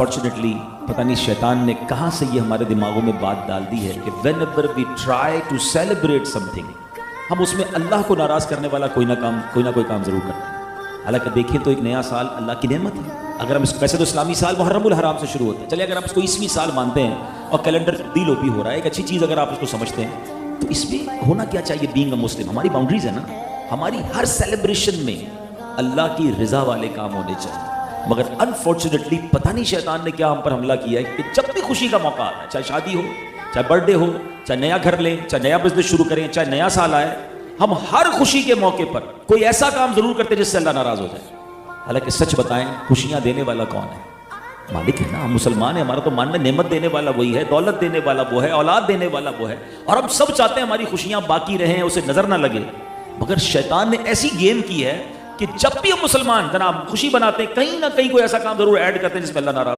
Unfortunately पता नहीं शैतान ने कहाँ से ये हमारे दिमागों में बात डाल दी है कि whenever we try to celebrate something, हम उसमें अल्लाह को नाराज़ करने वाला कोई ना कोई काम ज़रूर करते हैं। हालांकि देखिए तो एक नया साल अल्लाह की नेमत है। अगर हम वैसे तो इस्लामी साल मुहर्रमुल हराम से शुरू होता है, चलिए अगर आप इसको ईस्वी साल मानते हैं और कैलेंडर तब्दील हो रहा है, एक अच्छी चीज़ अगर आप उसको समझते हैं, तो इसमें होना क्या चाहिए? बीइंग अ मुस्लिम हमारी बाउंड्रीज है ना, हमारी हर सेलिब्रेशन में अल्लाह की रज़ा वाले काम होने चाहिए। मगर अनफॉर्चुनेटली पता नहीं शैतान ने क्या हम पर हमला किया है कि जब भी खुशी का मौका आता है, चाहे शादी हो, चाहे बर्थडे हो, चाहे नया घर लें, चाहे नया बिजनेस शुरू करें, चाहे नया साल आए, हम हर खुशी के मौके पर कोई ऐसा काम जरूर करते हैं जिससे अल्लाह नाराज हो जाए। हालांकि सच बताएं, खुशियां देने वाला कौन है? मालिक है ना, हम मुसलमान हैं, हमारा तो मानना नेमत देने वाला वही है, दौलत देने वाला वो है, औलाद देने वाला वो है, और हम सब चाहते हैं हमारी खुशियां बाकी रहें, उसे नजर ना लगे। मगर शैतान ने ऐसी गेम की है कि जब भी हम मुसलमान जनाब खुशी बनाते हैं, कहीं ना कहीं कोई ऐसा काम जरूर ऐड करते हैं जिसमें अल्लाह नाराज